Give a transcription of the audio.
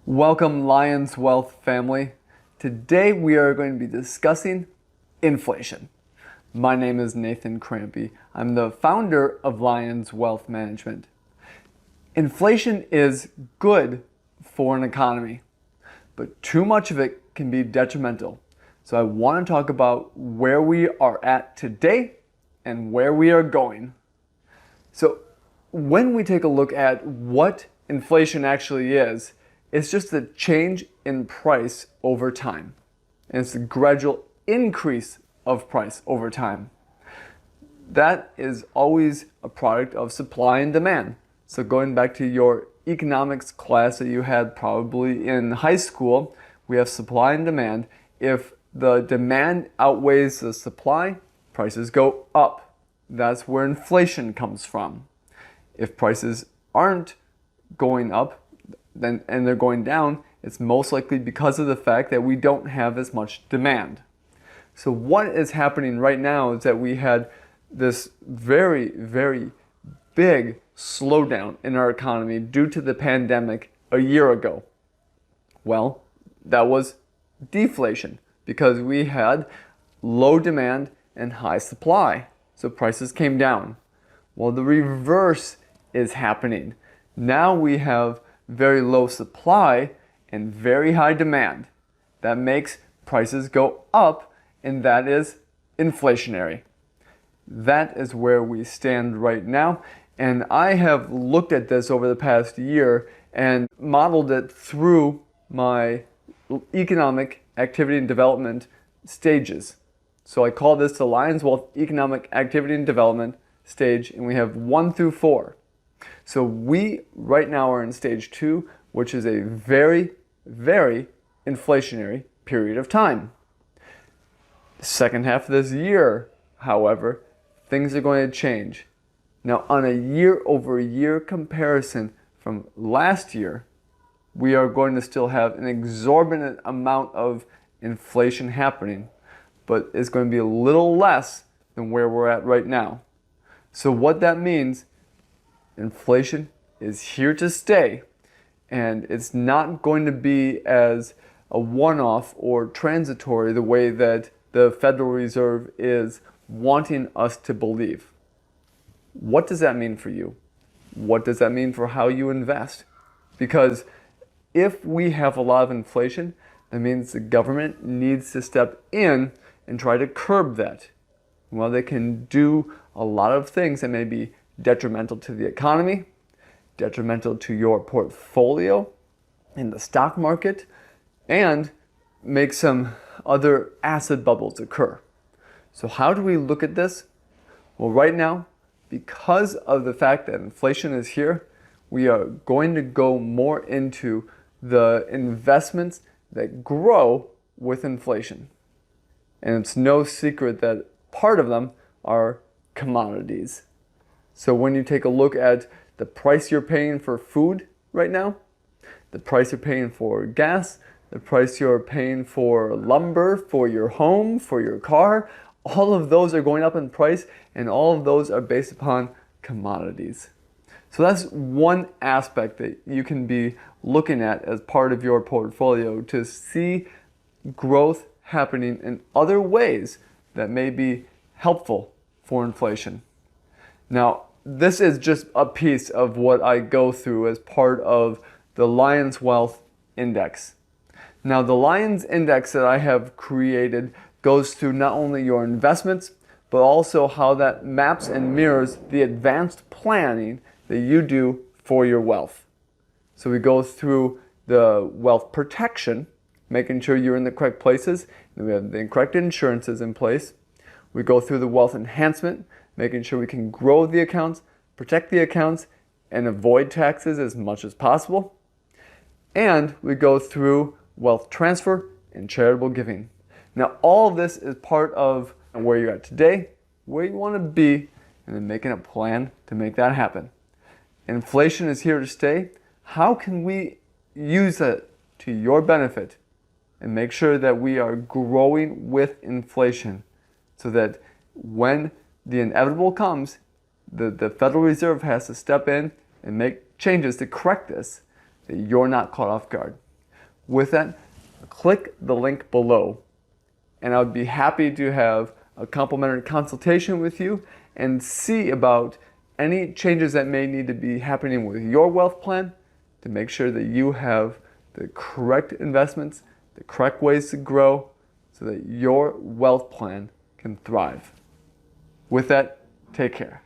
Welcome, Lions Wealth family. Today we are going to be discussing inflation. My name is Nathan Crampy. I'm the founder of Lions Wealth Management. Inflation is good for an economy, but too much of it can be detrimental. So I want to talk about where we are at today and where we are going. So when we take a look at what inflation actually is, it's just a change in price over time. And it's a gradual increase of price over time. That is always a product of supply and demand. So going back to your economics class that you had probably in high school, we have supply and demand. If the demand outweighs the supply, prices go up. That's where inflation comes from. If prices aren't going up, and they're going down, it's most likely because of the fact that we don't have as much demand. So what is happening right now is that we had this very, very big slowdown in our economy due to the pandemic a year ago. Well, that was deflation because we had low demand and high supply. So prices came down. Well, the reverse is happening. Now we have very low supply and very high demand. That makes prices go up, and that is inflationary. That is where we stand right now, and I have looked at this over the past year and modeled it through my economic activity and development stages. So I call this the Lions Wealth Economic Activity and Development stage, and we have 1 through 4. So we right now are in stage 2, which is a very, very inflationary period of time. The second half of this year, however, things are going to change. Now, on a year-over-year comparison from last year, we are going to still have an exorbitant amount of inflation happening, but it's going to be a little less than where we're at right now. So what that means, inflation is here to stay, and it's not going to be as a one-off or transitory the way that the Federal Reserve is wanting us to believe. What does that mean for you? What does that mean for how you invest? Because if we have a lot of inflation, that means the government needs to step in and try to curb that. Well, they can do a lot of things that may be detrimental to the economy, detrimental to your portfolio in the stock market, and make some other asset bubbles occur. So how do we look at this? Well, right now, because of the fact that inflation is here, we are going to go more into the investments that grow with inflation. And it's no secret that part of them are commodities. So when you take a look at the price you're paying for food right now, the price you're paying for gas, the price you're paying for lumber, for your home, for your car, all of those are going up in price, and all of those are based upon commodities. So that's one aspect that you can be looking at as part of your portfolio to see growth happening in other ways that may be helpful for inflation. Now, this is just a piece of what I go through as part of the Lions Wealth Index. Now, the Lions Index that I have created goes through not only your investments, but also how that maps and mirrors the advanced planning that you do for your wealth. So we go through the wealth protection, making sure you're in the correct places, and we have the correct insurances in place. We go through the wealth enhancement, making sure we can grow the accounts, protect the accounts, and avoid taxes as much as possible. And we go through wealth transfer and charitable giving. Now, all of this is part of where you're at today, where you want to be, and then making a plan to make that happen. Inflation is here to stay. How can we use it to your benefit and make sure that we are growing with inflation so that when the inevitable comes, the Federal Reserve has to step in and make changes to correct this, that you're not caught off guard. With that, click the link below, and I would be happy to have a complimentary consultation with you and see about any changes that may need to be happening with your wealth plan to make sure that you have the correct investments, the correct ways to grow so that your wealth plan can thrive. With that, take care.